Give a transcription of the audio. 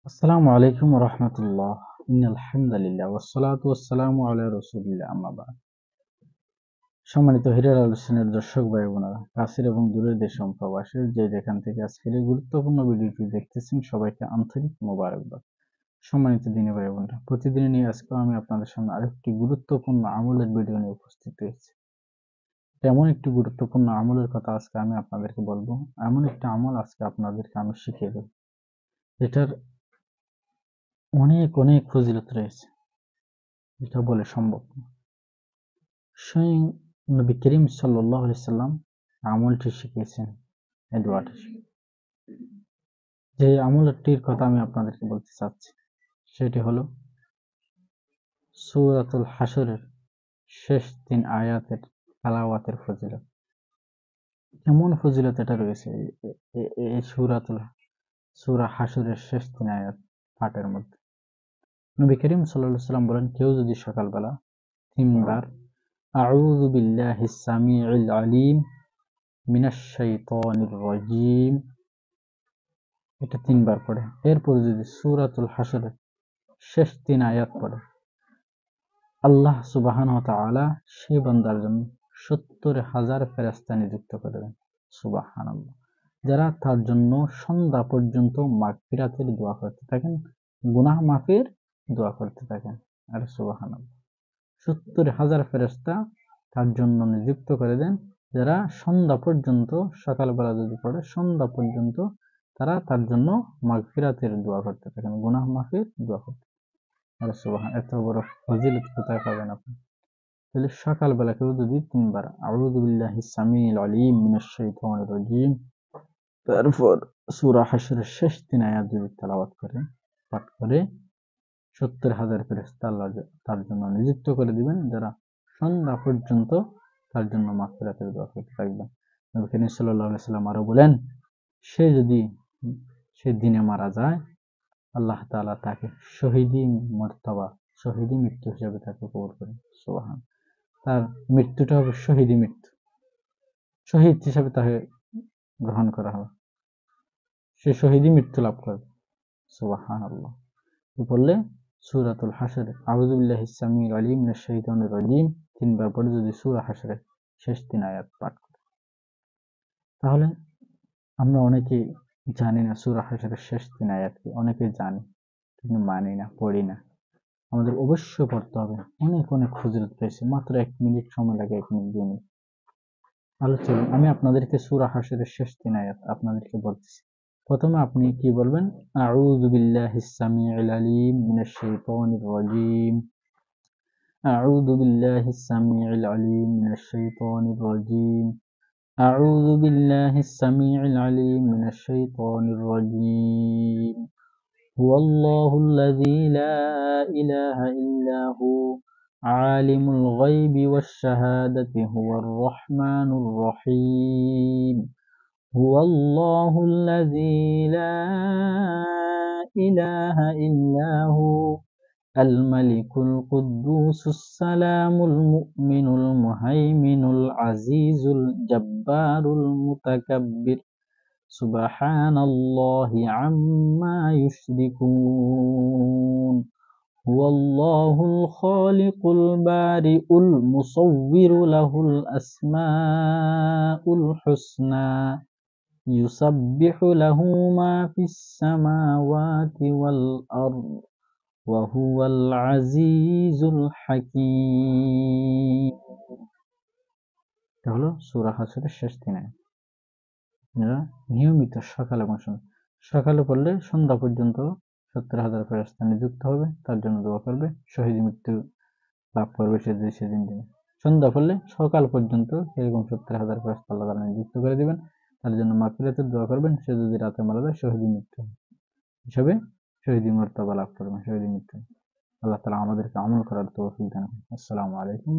আসসালামু আলাইকুম ওয়া রাহমাতুল্লাহ। ইন্নাল হামদালিল্লাহ ওয়াসসালাতু ওয়াসসালামু আলা রাসূলিল্লাহ আম্মা বা'দ। সম্মানিত হিরার আলোচনার দর্শক ভাই বোনেরা, কাছের এবং দূরের দেশ এবং প্রবাসী যে যেখান থেকে আজকের এই গুরুত্বপূর্ণ ভিডিওটি দেখতেছেন সবাইকে আন্তরিক মোবারকবাদ। সম্মানিত দিনী ভাই বোনেরা, প্রতিদিন নিয়ে আজকেও আমি আপনাদের সামনে আরেকটি গুরুত্বপূর্ণ আমলের ভিডিও নিয়ে উপস্থিত হয়েছি। এমন একটি গুরুত্বপূর্ণ আমলের কথা আজকে আমি আপনাদেরকে বলবো। এমন একটি আমল আজকে আপনাদেরকে আমি শিখিয়ে দেব, এটার অনেক অনেক ফজিলত রয়েছে, এটা বলে সম্ভব না। স্বয়ং নবী করিম সাল্লাল্লাহু আলাইহি সাল্লাম আমলটি শিখিয়েছেন, এই দোয়াটি। যে আমলটির কথা আমি আপনাদেরকে বলতে চাচ্ছি সেটি হলো সূরাতুল হাশরের শেষ 3 আয়াতের তেলাওয়াতের ফজিলত। কেমন ফজিলত এটা রয়েছে এই সূরা হাশরের শেষ 3 আয়াত পাঠের মধ্যে। নবী করিম সাল্লাল্লাহু আলাইহি সাল্লাম বলেন, কেউ যদি সকালবেলা 3 বার আউযু বিল্লাহিস সামিউল আলিম মিনাশ শাইতানির রাজিম এটা 3 বার পড়ে, এরপর যদি সূরাতুল হাশরের শেষ 3 আয়াত পড়ে, আল্লাহ সুবহানাহু ওয়া তাআলা সেই বান্দার জন্য 70,000 ফেরেশতা নিযুক্ত করে দেন। সুবহানাল্লাহ। যারা তার জন্য সন্ধ্যা পর্যন্ত মাগফিরাতের দোয়া করতে থাকেন, গুনাহ মাফের দোয়া করতে থাকেন। আর সুবহানাল্লাহ, 70,000 ফেরেশতা তার জন্য নিযুক্ত করে দেন, যারা সন্ধ্যা পর্যন্ত, সকালবেলা যদি পড়ে সন্ধ্যা পর্যন্ত তারা তার জন্য মাগফিরাতের দোয়া করতে থাকেন, গুনাহ মাফের দোয়া করতে। আর সুবহান, এত বড় ফজিলত কোথায় পাবেন আপনি? তাহলে সকালবেলা কেউ যদি 3 বার আউযু বিল্লাহিস সামিউল আলিম মিনাশ শাইতানির রাজিম, তারপর সূরা হাশরের শেষ 3 আয়াত যদি তেলাওয়াত করে, পাঠ করে, 70,000 ফেরেশতা আল্লাহ তার জন্য নিযুক্ত করে দিবেন, যারা সন্ধ্যা পর্যন্ত তার জন্য মাগফিরাতের দোয়া করতে থাকবেন। নবী করিম সাল্লাল্লাহু আলাইহি সাল্লাম আরো বলেন, সে যদি সে দিনে মারা যায়, আল্লাহ তাআলা তাকে শহীদি মর্তবা, শহীদি মৃত্যু হিসেবে তাকে কবুল করেন। সুবহান, তার মৃত্যুটা হবে শহীদি মৃত্যু, শহীদ হিসেবে তাকে গ্রহণ করা হবে, সে শহীদি মৃত্যু লাভ করবে। সুবহানাল্লাহ। বললে সূরাতুল হাশর আউযু বিল্লাহিস সামিউল আলিম মিনাশ শাইতানির রাজিম 3 বার পরে যদি সূরা হাশরের শেষ 3 আয়াত পাঠ করে, তাহলে আমরা অনেকেই জানি না সূরা হাশরের শেষ 3 আয়াত কি, অনেকেই জানি কিন্তু মানি না, পড়ি না। আমাদের অবশ্যই পড়তে হবে, অনেক অনেক ফজিলত রয়েছে। মাত্র 1 মিনিট সময় লাগে, 1 মিনিট 2 মিনিট। তাহলে চলুন আমি আপনাদেরকে সূরা হাশরের শেষ 3 আয়াত আপনাদেরকে বলতেছি। প্রথমে আপনি কি বলবেন? আউযু বিল্লাহিস সামিউল আলিম মিনাশ শাইতানির রাজিম, আউযু বিল্লাহিস সামিউল আলিম মিনাশ শাইতানির রাজিম, আউযু বিল্লাহিস সামিউল আলিম মিনাশ শাইতানির রাজিম, হুয়াল্লাহুল্লাযী লা ইলাহা ইল্লা হু আলিমুল গায়বি ওয়াশ শাহাদাতি হুয়ার রাহমানুর রহিম, হুয়াল্লাহুল্লাযী লা ইলাহা ইল্লা হু আল মালিকুল কুদ্দুসুস সালামুল মুমিনুল মুহাইমিনুল আজিজুল জাব্বারুল মুতাকাব্বির সুবহানাল্লাহি আম্মা ইউশরিকুন, হুয়াল্লাহুল খালিকুল বারিউল মুসাউবিরু লাহুল আসমাউল হুসনা ইউসাব্বিহু লাহু মা ফিস সামাওয়াতি ওয়াল আরদ ওয়া হুয়াল আজিজুল হাকীম। এটা হলো সূরা হাশরের শেষ 3 আয়াত। আপনারা নিয়মিত সকাল এবং সকালে পড়লে সন্ধ্যা পর্যন্ত 70,000 ফেরেশতা নিযুক্ত হবে, তার জন্য দোয়া করবে, শহীদ মৃত্যু লাভ করবে সেদিন দিনে। সন্ধ্যা পড়লে সকাল পর্যন্ত এরকম 70,000 ফেরেশতা আল্লাহ তাআলা নিযুক্ত করে দিবেন, তার জন্য মাগফিরাতের দোয়া করবেন। সে যদি রাতে মারা যায়, শহীদ মৃত্যু হিসাবে শহীদ মর্তবা লাভ করবেন, শহীদ মৃত্যু। আল্লাহ তাআলা আমাদেরকে আমল করার তৌফিক দান করুন। আসসালামু আলাইকুম।